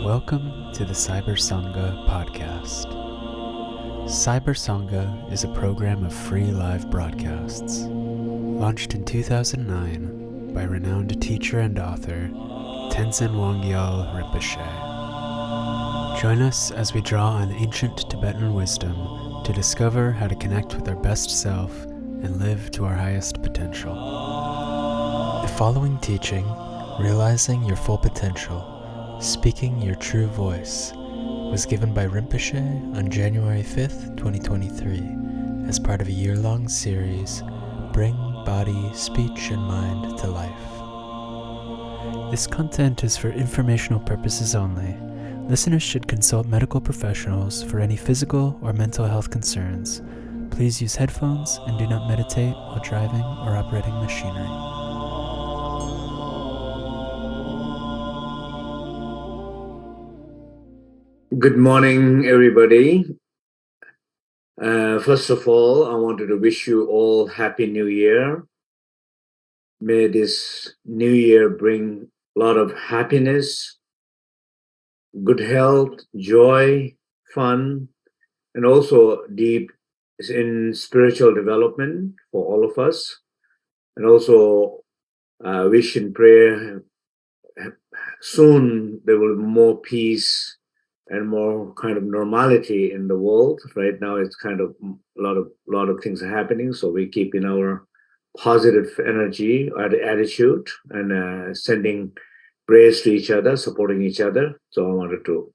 Welcome to the Cyber Sangha podcast. Cyber Sangha is a program of free live broadcasts, launched in 2009 by renowned teacher and author Tenzin Wangyal Rinpoche. Join us as we draw on ancient Tibetan wisdom to discover how to connect with our best self and live to our highest potential. The following teaching, Realizing Your Full Potential, Speaking Your True Voice, was given by Rinpoche on January 5th, 2023, as part of a year-long series, Bring Body, Speech, and Mind to Life. This content is for informational purposes only. Listeners should consult medical professionals for any physical or mental health concerns. Please use headphones and do not meditate while driving or operating machinery. Good morning, everybody. First of all, I wanted to wish you all Happy New Year. May this new year bring a lot of happiness, good health, joy, fun, and also deep in spiritual development for all of us. And also wish and pray soon there will be more peace and more kind of normality in the world. Right now, it's kind of a lot of things are happening. So we keep in our positive energy, attitude, and sending prayers to each other, supporting each other. So I wanted to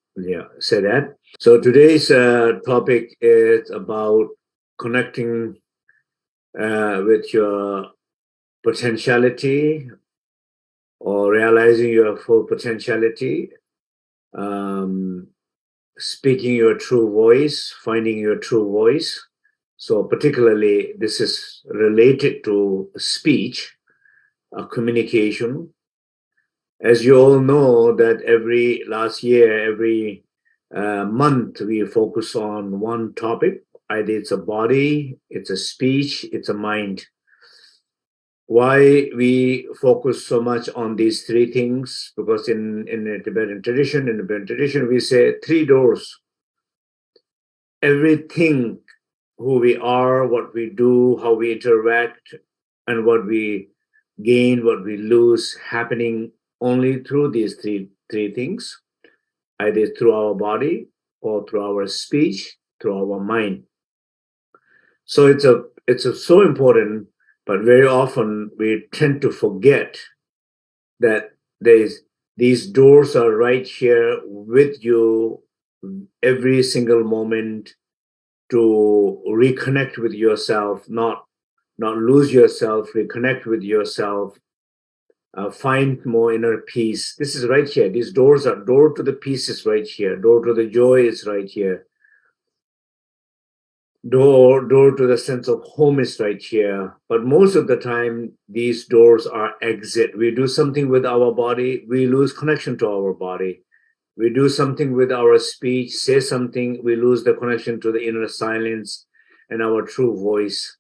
say that. So today's topic is about connecting with your potentiality or realizing your full potentiality. Speaking your true voice, finding your true voice. So particularly this is related to speech, communication. As you all know that every month we focus on one topic. Either it's a body, it's a speech, it's a mind. Why we focus so much on these three things? Because in the Tibetan tradition, we say three doors. Everything, who we are, what we do, how we interact, and what we gain, what we lose, happening only through these three things, either through our body or through our speech, through our mind. So it's so important. But very often we tend to forget that these doors are right here with you every single moment to reconnect with yourself, not lose yourself, reconnect with yourself, find more inner peace. This is right here. These doors are door to the peace is right here. Door to the joy is right here. Door to the sense of home is right here. But most of the time, these doors are exit. We do something with our body, we lose connection to our body. We do something with our speech, say something, we lose the connection to the inner silence and our true voice.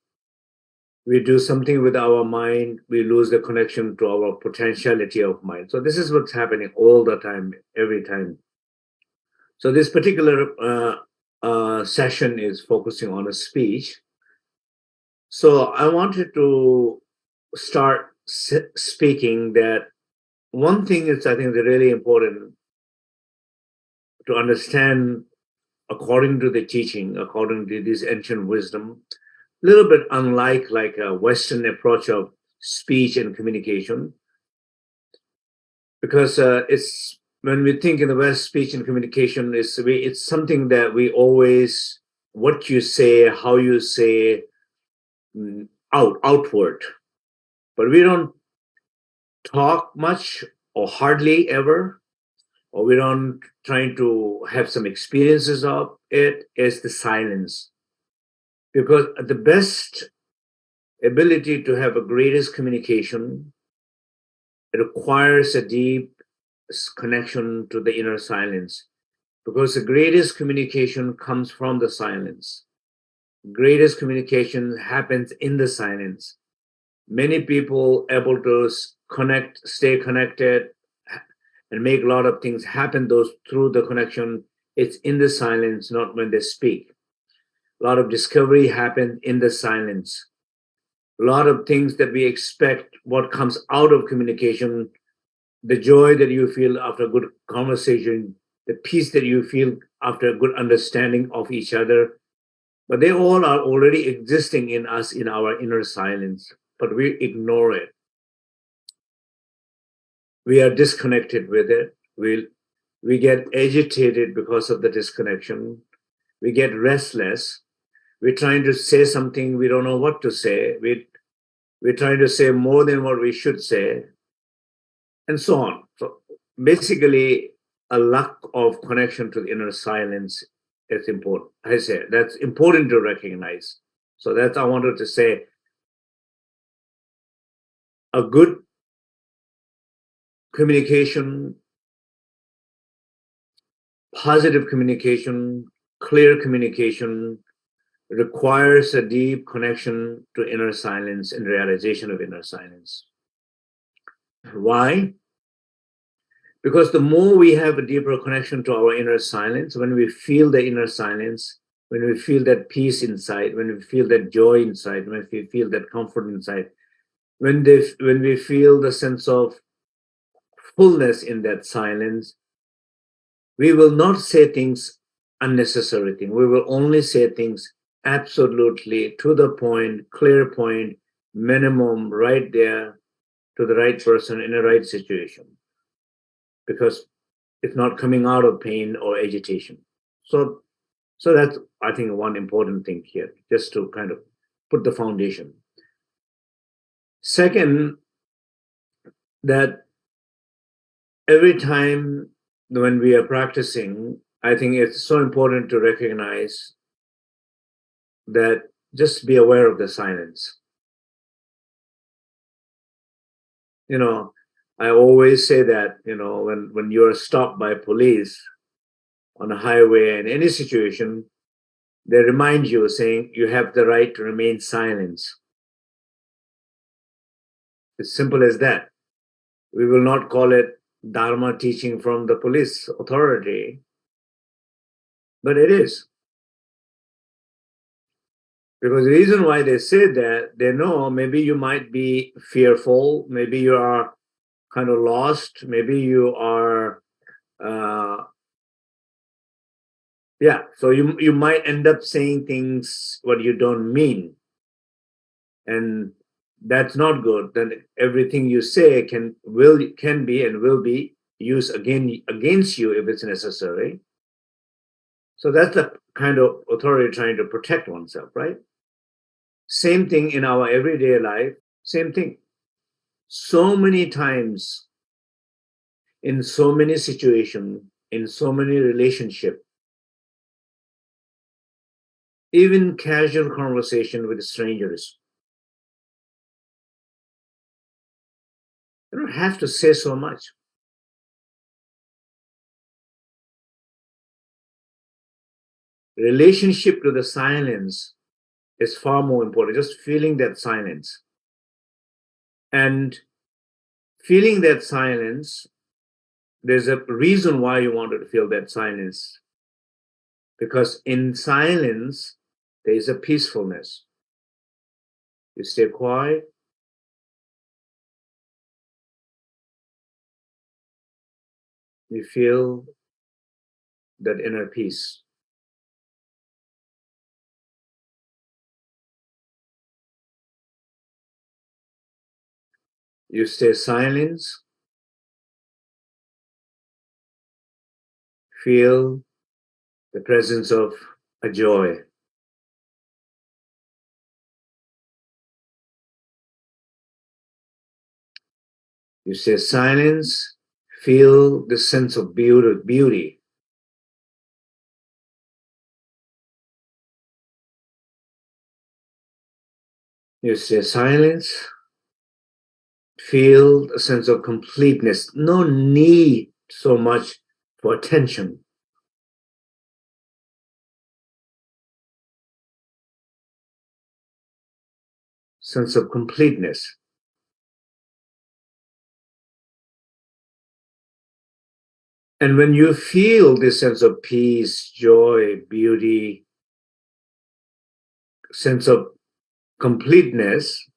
We do something with our mind, we lose the connection to our potentiality of mind. So this is what's happening all the time, every time. So this particular session is focusing on a speech. So I wanted to start speaking that one thing is, I think, really important to understand according to the teaching, according to this ancient wisdom, a little bit unlike like a Western approach of speech and communication, because it's when we think in the West, speech and communication it's something that we always, what you say, how you say, outward. But we don't talk much or hardly ever, or we don't trying to have some experiences of it, is the silence. Because the best ability to have a greatest communication, it requires a deep connection to the inner silence, because the greatest communication comes from the silence. Greatest communication happens in the silence. Many people able to stay connected, and make a lot of things happen those through the connection. It's in the silence, not when they speak. A lot of discovery happens in the silence. A lot of things that we expect, what comes out of communication, the joy that you feel after a good conversation, the peace that you feel after a good understanding of each other, but they all are already existing in us in our inner silence, but we ignore it. We are disconnected with it. We get agitated because of the disconnection. We get restless. We're trying to say something, we don't know what to say. We're trying to say more than what we should say, and so on. So basically, a lack of connection to the inner silence is important. I say that's important to recognize. So that's I wanted to say. A good communication, positive communication, clear communication requires a deep connection to inner silence and realization of inner silence. Why? Because the more we have a deeper connection to our inner silence, when we feel the inner silence, when we feel that peace inside, when we feel that joy inside, when we feel that comfort inside, when we feel the sense of fullness in that silence, we will not say things unnecessary things. We will only say things absolutely to the point, clear point, minimum, right there to the right person in the right situation. Because it's not coming out of pain or agitation. So, so that's I think one important thing here, just to kind of put the foundation. Second, that every time when we are practicing, I think it's so important to recognize that just be aware of the silence. You know, I always say that, when you're stopped by police on a highway in any situation, they remind you saying you have the right to remain silent. It's simple as that. We will not call it Dharma teaching from the police authority, but it is. Because the reason why they say that, they know maybe you might be fearful, maybe you are kind of lost, maybe you are, so you might end up saying things what you don't mean. And that's not good. Then everything you say can be and will be used against you if it's necessary. So that's the kind of authority trying to protect oneself, right? Same thing in our everyday life, same thing. So many times, in so many situations, in so many relationships, even casual conversation with strangers, you don't have to say so much. Relationship to the silence is far more important. Just feeling that silence. And feeling that silence, there's a reason why you wanted to feel that silence. Because in silence, there is a peacefulness. You stay quiet. You feel that inner peace. You stay silent. Feel the presence of a joy. You stay silent. Feel the sense of beauty. You stay silent. Feel a sense of completeness. No need so much for attention. Sense of completeness. And when you feel this sense of peace, joy, beauty, sense of completeness,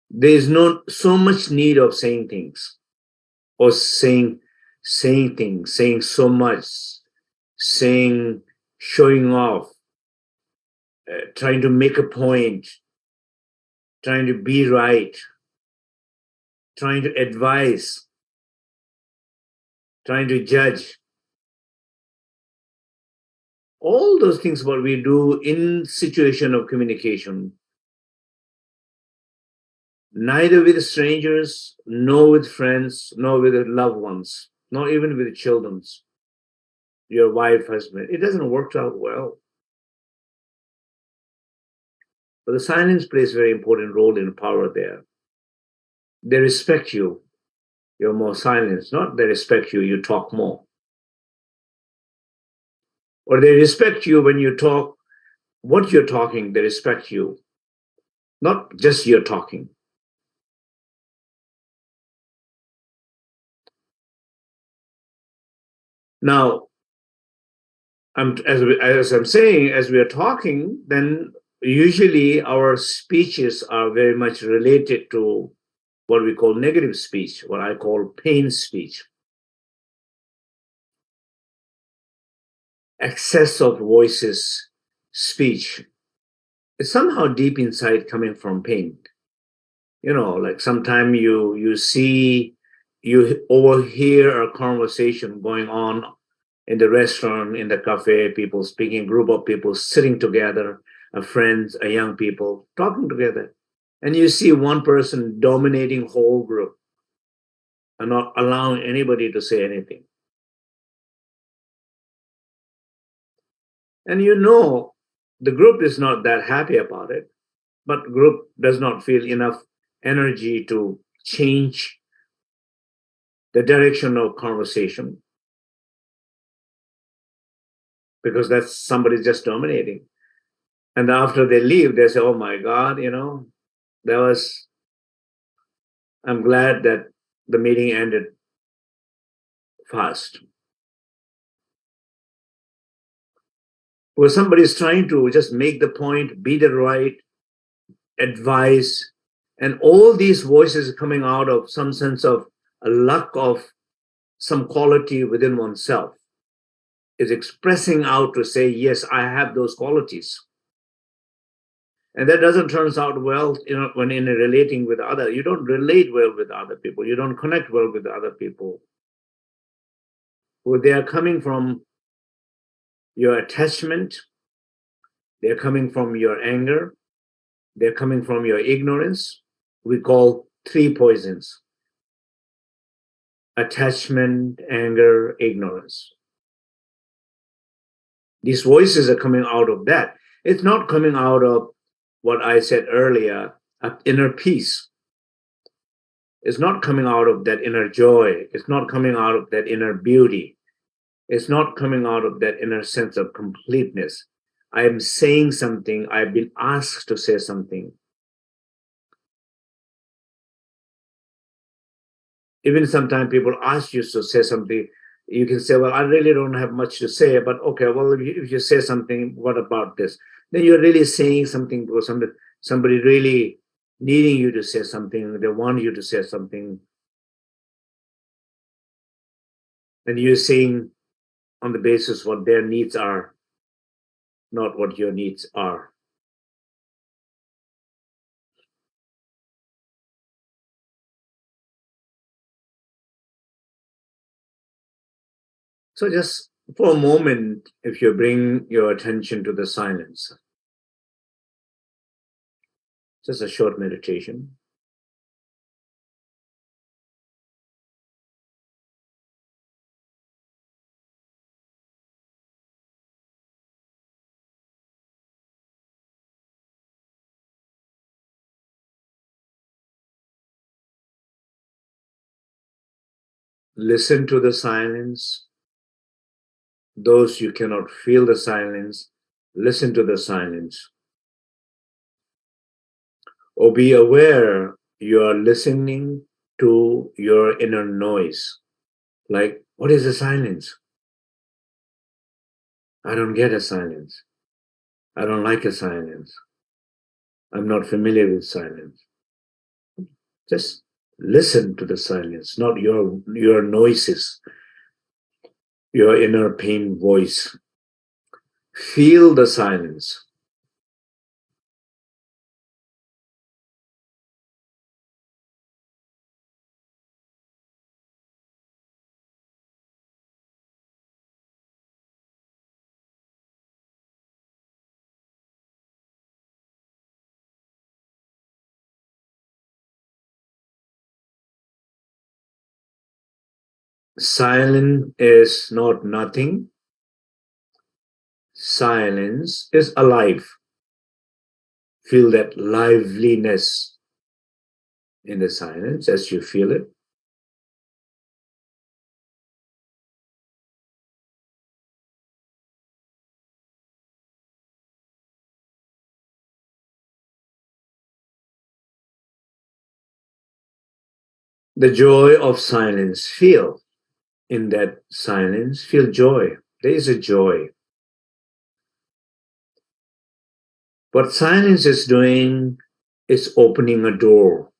there is not so much need of saying things or saying things, saying so much, showing off, trying to make a point, trying to be right, trying to advise, trying to judge. All those things what we do in situation of communication, neither with strangers, nor with friends, nor with loved ones, not even with children, your wife, husband. It doesn't work out well. But the silence plays a very important role in power there. They respect you, you're more silent. Not they respect you, you talk more. Or they respect you when you talk, what you're talking, they respect you. Not just you're talking. Now, as I'm saying, as we are talking, then usually our speeches are very much related to what we call negative speech, what I call pain speech. Excess of voices, speech. It's somehow deep inside coming from pain. You know, like sometimes you see, you overhear a conversation going on in the restaurant, in the cafe, people speaking, group of people sitting together, friends, young people talking together. And you see one person dominating whole group and not allowing anybody to say anything. And you know, the group is not that happy about it, but group does not feel enough energy to change the direction of conversation because that's somebody just dominating. And after they leave, they say, oh my God, you know, I'm glad that the meeting ended fast. Where somebody is trying to just make the point, be the right, advise, and all these voices coming out of some sense of a lack of some quality within oneself is expressing out to say, yes, I have those qualities. And that doesn't turn out well, you know, when in relating with others. You don't relate well with other people. You don't connect well with other people. Where they are coming from your attachment, they're coming from your anger, they're coming from your ignorance. We call three poisons: attachment, anger, ignorance. These voices are coming out of that. It's not coming out of what I said earlier, inner peace. It's not coming out of that inner joy. It's not coming out of that inner beauty. It's not coming out of that inner sense of completeness. I am saying something. I've been asked to say something. Even sometimes people ask you to say something, you can say, well, I really don't have much to say, but okay, well, if you say something, what about this? Then you're really saying something because somebody really needing you to say something, they want you to say something. And you're saying on the basis what their needs are, not what your needs are. So just for a moment, if you bring your attention to the silence, just a short meditation. Listen to the silence. Those you cannot feel the silence, listen to the silence. Or be aware you are listening to your inner noise. Like, what is a silence? I don't get a silence. I don't like a silence. I'm not familiar with silence. Just listen to the silence, not your noises, your inner pain voice. Feel the silence. Silence is not nothing. Silence is alive. Feel that liveliness in the silence as you feel it. The joy of silence. Feel in that silence. Feel joy. There is a joy. What silence is doing is opening a door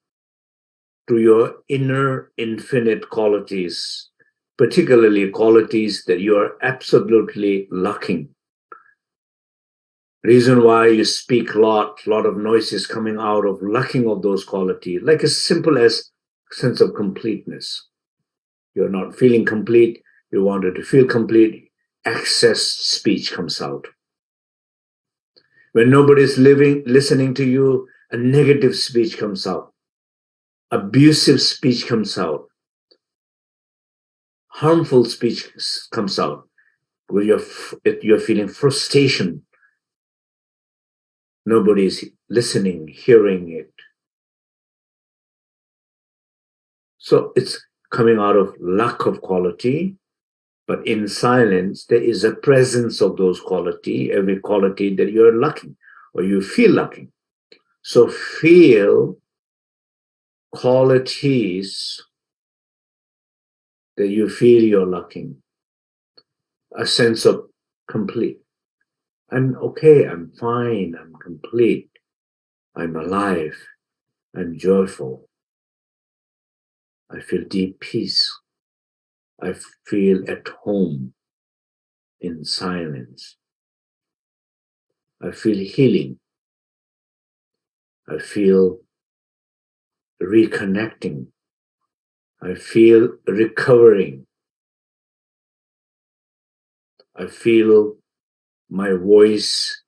to your inner infinite qualities, particularly qualities that you are absolutely lacking. Reason why you speak a lot of noises coming out of lacking of those qualities, like as simple as sense of completeness. You're not feeling complete, you wanted to feel complete, excess speech comes out. When nobody's listening to you, a negative speech comes out. Abusive speech comes out. Harmful speech comes out. Where you're feeling frustration. Nobody's listening, hearing it. So it's coming out of lack of quality, but in silence, there is a presence of those quality, every quality that you're lacking or you feel lacking. So feel qualities that you feel you're lacking, a sense of complete. I'm okay, I'm fine, I'm complete, I'm alive, I'm joyful, I feel deep peace, I feel at home in silence, I feel healing, I feel reconnecting, I feel recovering, I feel my voice,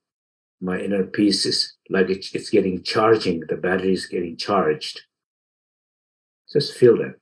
my inner peace is like it's getting charging, the battery is getting charged. Just feel that.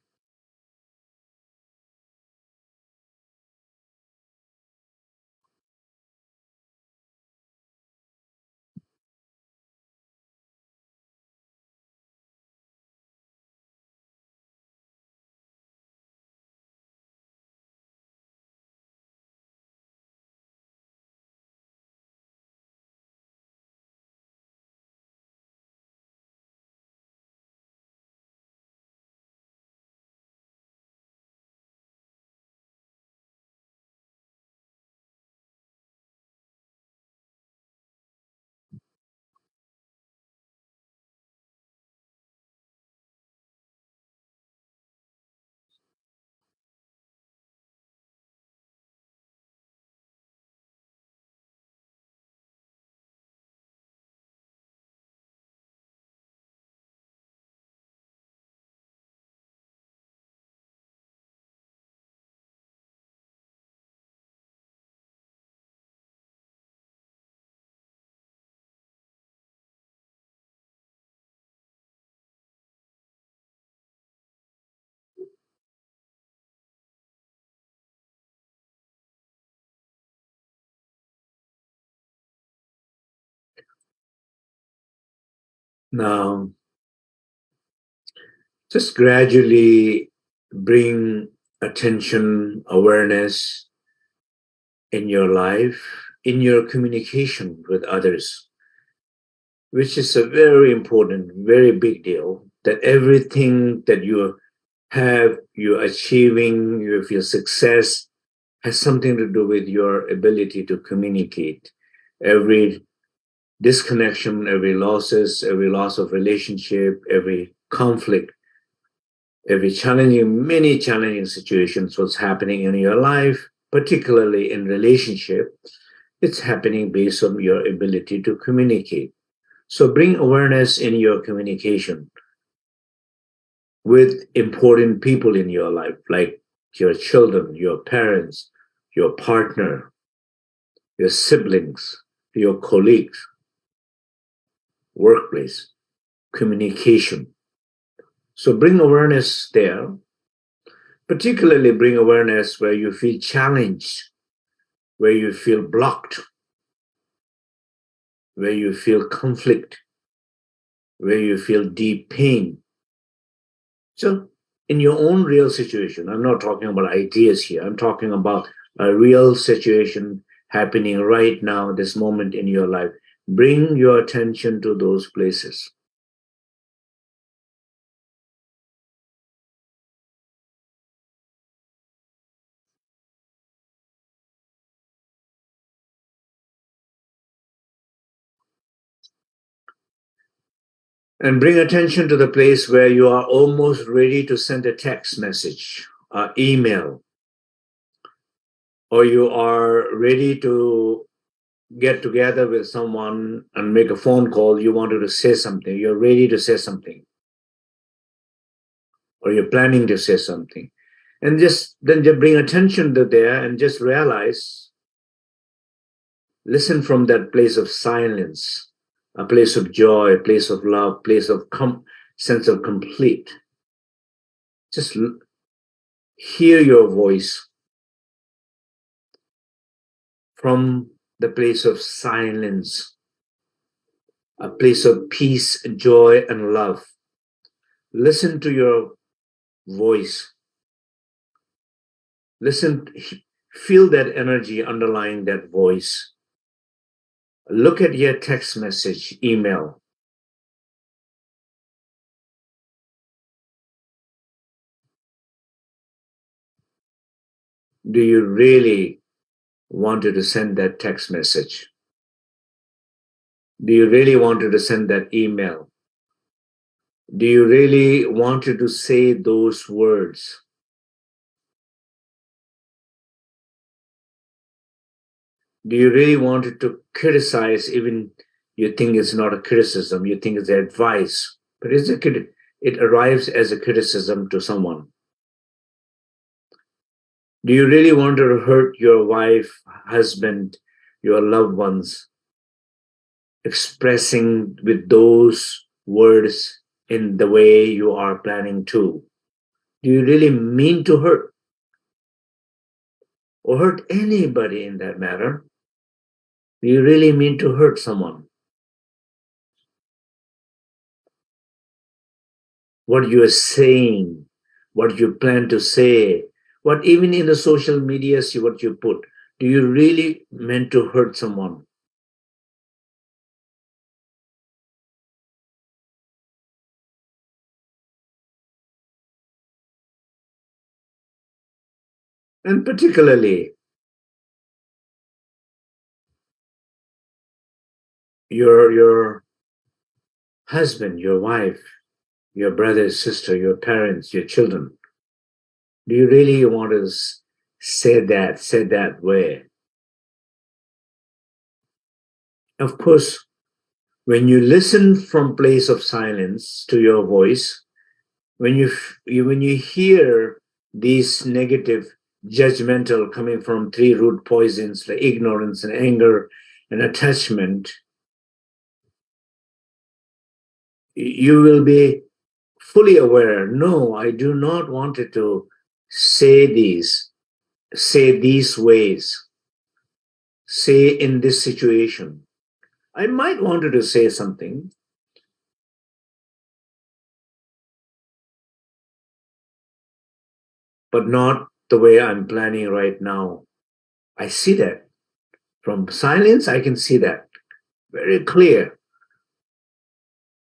Now, just gradually bring attention, awareness in your life, in your communication with others, which is a very important, very big deal, that everything that you have you achieving, you feel success, has something to do with your ability to communicate. Every disconnection, every losses, every loss of relationship, every conflict, every challenging, many challenging situations, what's happening in your life, particularly in relationship, it's happening based on your ability to communicate. So bring awareness in your communication with important people in your life, like your children, your parents, your partner, your siblings, your colleagues, workplace, communication. So bring awareness there, particularly bring awareness where you feel challenged, where you feel blocked, where you feel conflict, where you feel deep pain. So in your own real situation, I'm not talking about ideas here, I'm talking about a real situation happening right now, this moment in your life. Bring your attention to those places. And bring attention to the place where you are almost ready to send a text message, an email, or you are ready to get together with someone and make a phone call. You wanted to say something, you're ready to say something, or you're planning to say something. And just bring attention to there and just realize, listen from that place of silence, a place of joy, a place of love, place of sense of complete. Just hear your voice from the place of silence, a place of peace, joy, and love. Listen to your voice. Listen, feel that energy underlying that voice. Look at your text message, email. Do you really wanted to send that text message? Do you really wanted to send that email? Do you really wanted to say those words? Do you really wanted to criticize, even you think it's not a criticism, you think it's advice, but it arrives as a criticism to someone? Do you really want to hurt your wife, husband, your loved ones, expressing with those words in the way you are planning to? Do you really mean to hurt or hurt anybody in that matter? Do you really mean to hurt someone? What you are saying, what you plan to say, what even in the social media, see what you put. Do you really meant to hurt someone? And particularly, your husband, your wife, your brother, sister, your parents, your children. Do you really want to say that way? Of course, when you listen from place of silence to your voice, when you hear these negative, judgmental coming from three root poisons, like ignorance and anger and attachment, you will be fully aware. No, I do not want it to say these ways, say in this situation. I might wanted to say something, but not the way I'm planning right now. I see that. From silence, I can see that very clear.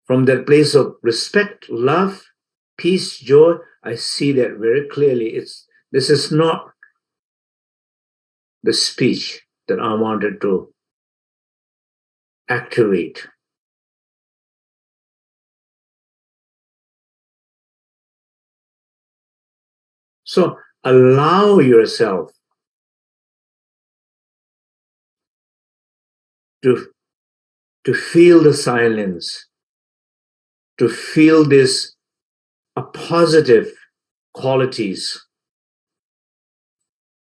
From that place of respect, love, peace, joy, I see that very clearly. This is not the speech that I wanted to activate. So allow yourself to feel the silence, to feel this positive qualities,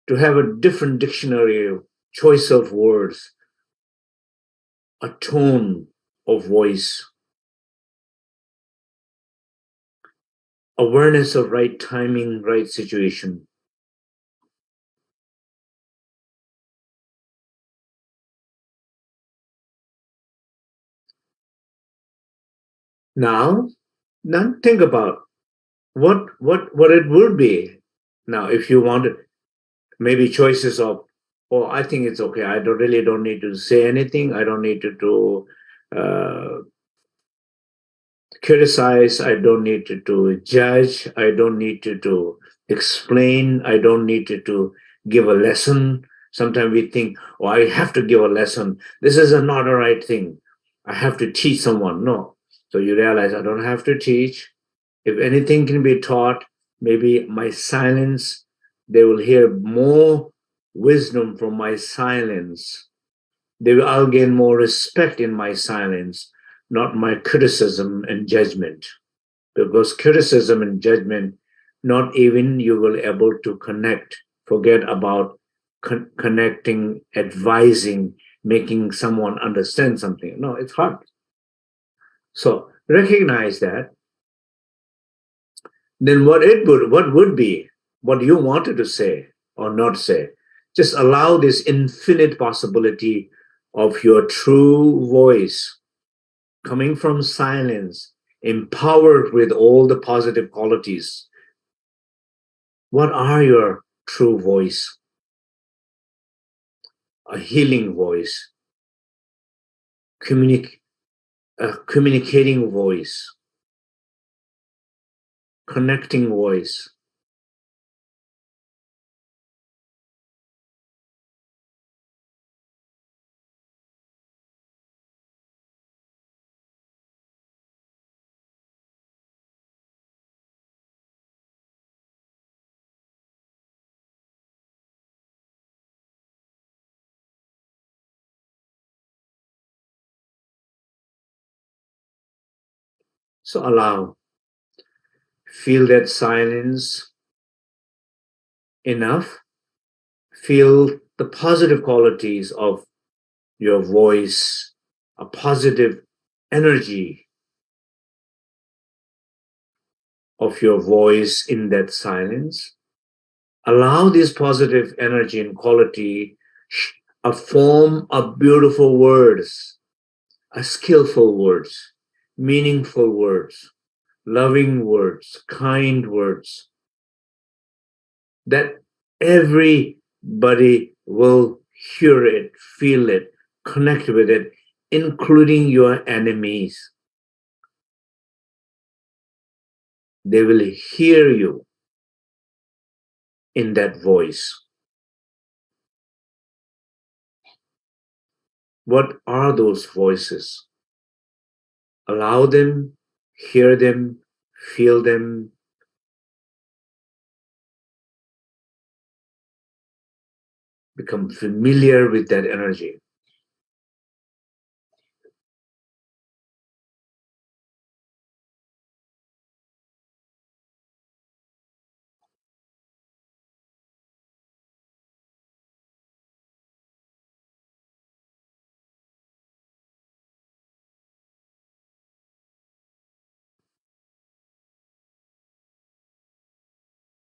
to have a different dictionary, choice of words, a tone of voice, awareness of right timing, right situation. Now think about what it would be. Now, if you wanted maybe choices of, oh, I think it's okay. I don't need to say anything. I don't need to criticize. I don't need to judge. I don't need to explain. I don't need to give a lesson. Sometimes we think, oh, I have to give a lesson. This is not a right thing. I have to teach someone. No. So you realize I don't have to teach. If anything can be taught, maybe my silence, they will hear more wisdom from my silence. I'll gain more respect in my silence, not my criticism and judgment. Because criticism and judgment, not even you will able to connect. Forget about connecting, advising, making someone understand something. No, it's hard. So recognize that. Then what would be, what you wanted to say or not say. Just allow this infinite possibility of your true voice coming from silence, empowered with all the positive qualities. What are your true voice? A healing voice, a communicating voice, connecting voice. So allow, feel that silence enough, feel the positive qualities of your voice, a positive energy of your voice in that silence. Allow this positive energy and quality a form of beautiful words, a skillful words, meaningful words, loving words, kind words, that everybody will hear it, feel it, connect with it, including your enemies. They will hear you in that voice. What are those voices? Allow them, hear them, feel them. Become familiar with that energy.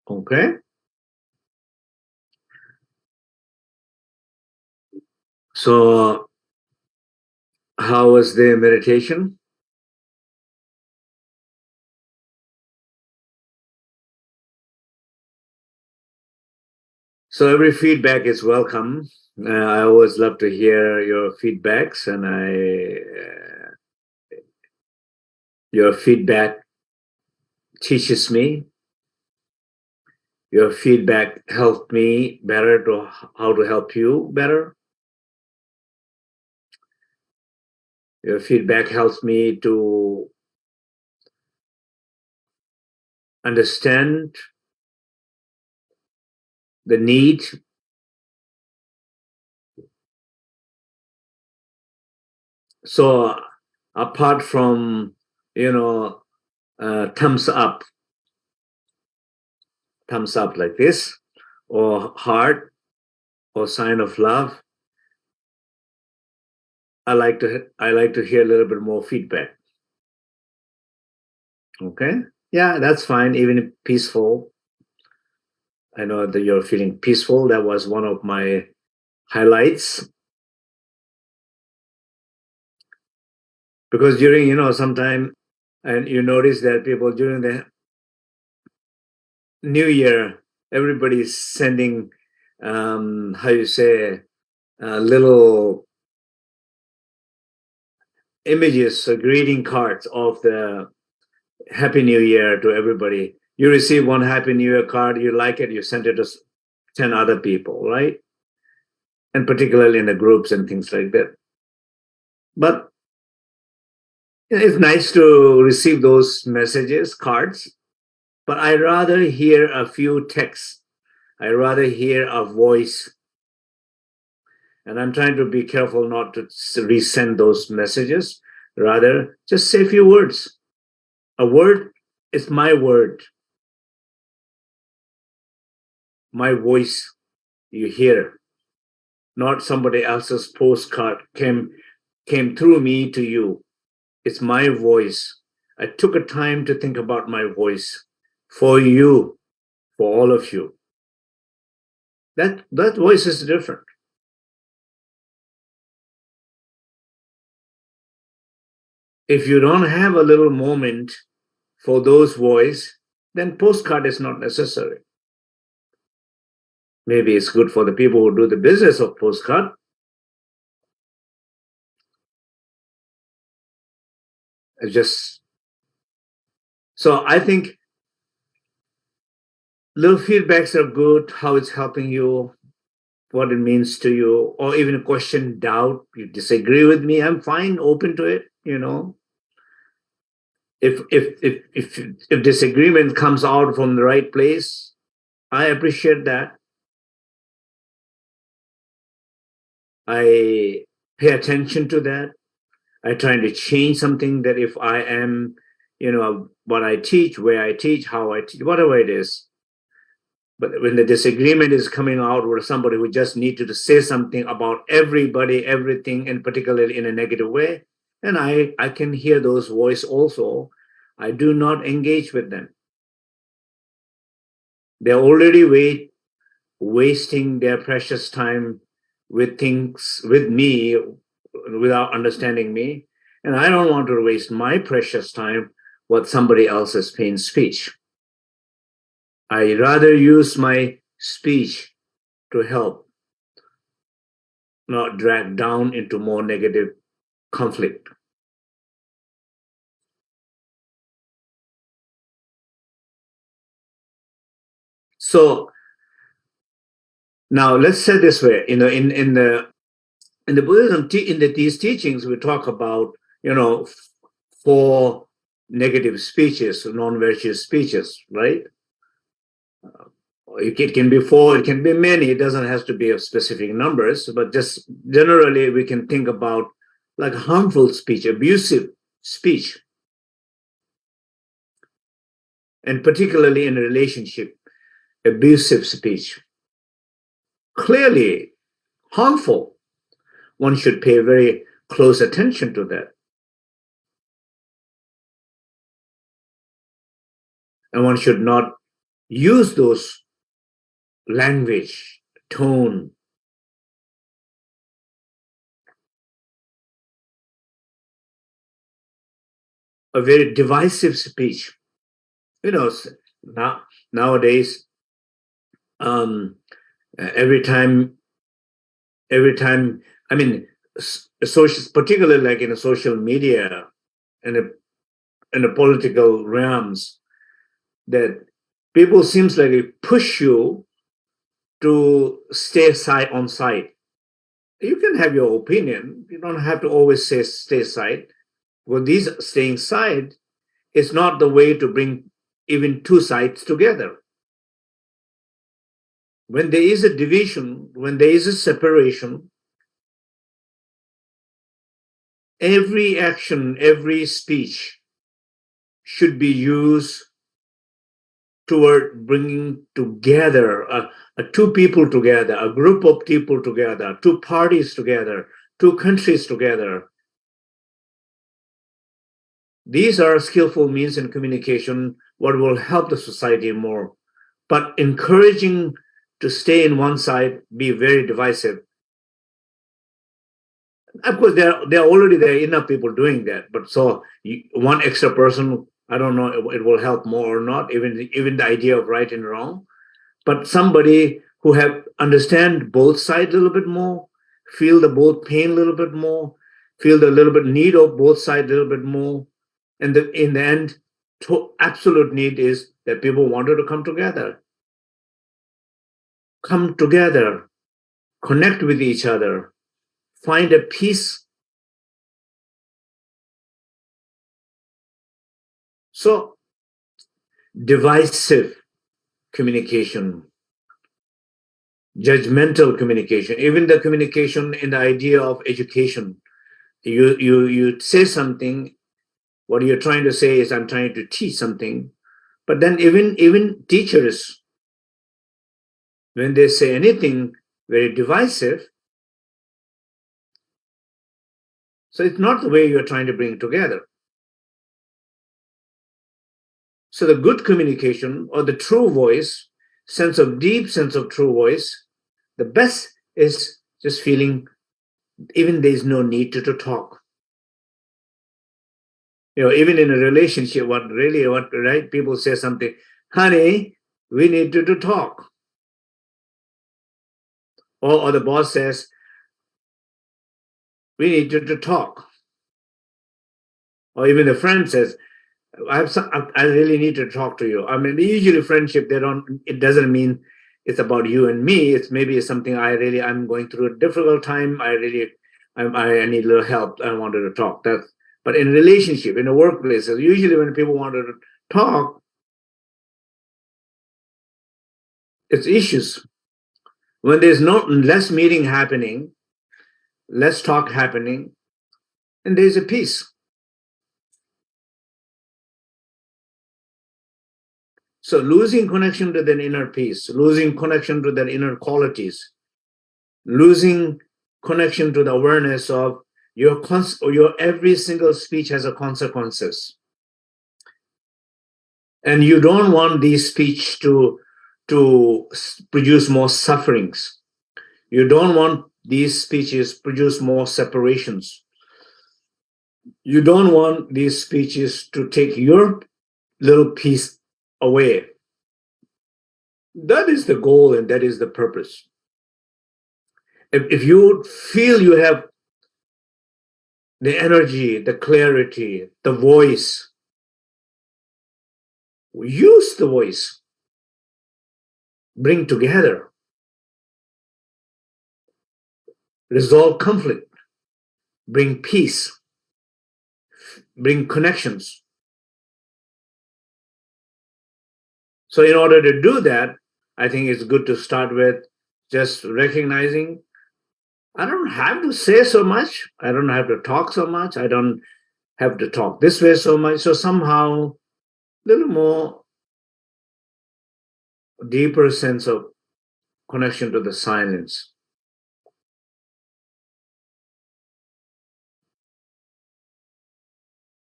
Okay? So, how was the meditation? So, every feedback is welcome. I always love to hear your feedbacks, and your feedback teaches me. Your feedback helped me better to how to help you better. Your feedback helps me to understand the need. So apart from, thumbs up like this, or heart, or sign of love, I like to hear a little bit more feedback. Okay, yeah, that's fine. Even peaceful. I know that you're feeling peaceful. That was one of my highlights, because during sometime, and you notice that people during the New Year, everybody's sending how you say little images, greeting cards of the Happy New Year to everybody. You receive one Happy New Year card, you like it, you send it to 10 other people, right? And particularly in the groups and things like that. But it's nice to receive those messages, cards, but I rather hear a few texts. I rather hear a voice. And I'm trying to be careful not to resend those messages. Rather, just say a few words. A word is my word, my voice you hear, not somebody else's postcard came through me to you. It's my voice. I took a time to think about my voice for you, for all of you. That voice is different. If you don't have a little moment for those voice, then postcard is not necessary. Maybe it's good for the people who do the business of postcard. It's just so I think little feedbacks are good, how it's helping you, what it means to you, or even a question, doubt, you disagree with me, I'm fine, open to it, If disagreement comes out from the right place, I appreciate that. I pay attention to that. I try to change something that if I am, what I teach, where I teach, how I teach, whatever it is. But when the disagreement is coming out with somebody who just needed to say something about everybody, everything, and particularly in a negative way, and I can hear those voices also, I do not engage with them. They're already wasting their precious time with things with me without understanding me. And I don't want to waste my precious time with somebody else's pain speech. I rather use my speech to help, not drag down into more negative conflict. So now let's say this way, in the Buddhism, these teachings, we talk about, four negative speeches, non-virtuous speeches, right? It can be four, it can be many. It doesn't have to be of specific numbers, but just generally we can think about like harmful speech, abusive speech, and particularly in a relationship, abusive speech. Clearly harmful. One should pay very close attention to that. And one should not use those language, tone, a very divisive speech. Nowadays, every time, I mean, social, particularly like in a social media and in the political realms, that people seems like they push you to stay side on side. You can have your opinion. You don't have to always say stay side. Well, these staying side is not the way to bring even two sides together. When there is a division, when there is a separation, every action, every speech should be used toward bringing together two people together, a group of people together, two parties together, two countries together. These are skillful means in communication, what will help the society more. But encouraging to stay in one side, be very divisive. Of course, there are enough people doing that. But so one extra person, I don't know, it will help more or not. Even the idea of right and wrong. But somebody who have understand both sides a little bit more, feel the both pain a little bit more, feel the little bit need of both sides a little bit more, and in the end, absolute need is that people wanted to come together, connect with each other, find a peace. So divisive communication, judgmental communication, even the communication in the idea of education. You say something, what you're trying to say is I'm trying to teach something, but then even teachers, when they say anything very divisive, so it's not the way you're trying to bring together. So the good communication or the true voice, deep sense of true voice, the best is just feeling even there's no need to talk. Even in a relationship, what right people say something, honey, we need to talk. Or the boss says, we need to talk. Or even a friend says, I really need to talk to you. I mean, usually friendship, it doesn't mean it's about you and me. It's maybe something I'm going through a difficult time. I need a little help. I wanted to talk. But in a relationship, in a workplace, usually when people want to talk, it's issues. When there's less meeting happening, less talk happening, and there's a peace. So losing connection to that inner peace, losing connection to that inner qualities, losing connection to the awareness of your every single speech has a consequences. And you don't want these speech to produce more sufferings. You don't want these speeches produce more separations. You don't want these speeches to take your little piece away. That is the goal and that is the purpose. If you feel you have the energy, the clarity, the voice, use the voice. Bring together. Resolve conflict. Bring peace. Bring connections. So in order to do that, I think it's good to start with just recognizing I don't have to say so much. I don't have to talk so much. I don't have to talk this way so much. So somehow, a little more deeper sense of connection to the silence.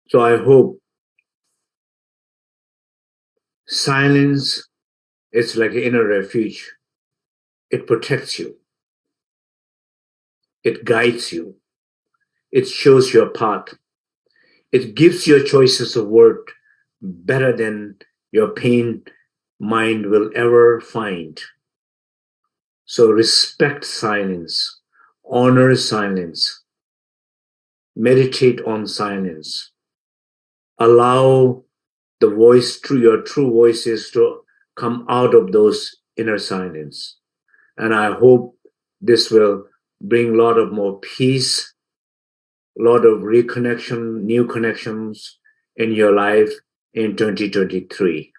So I hope silence is like an inner refuge. It protects you. It guides you. It shows your path. It gives your choices of word better than your pain mind will ever find. So respect silence, honor silence, meditate on silence, allow the voice, your true voices to come out of those inner silence. And I hope this will bring a lot of more peace, a lot of reconnection, new connections in your life in 2023.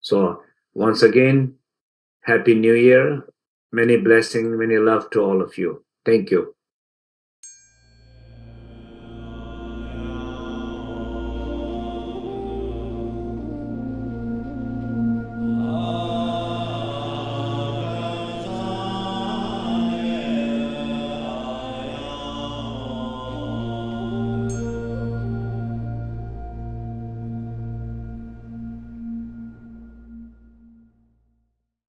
So once again, Happy New Year. Many blessings, many love to all of you. Thank you.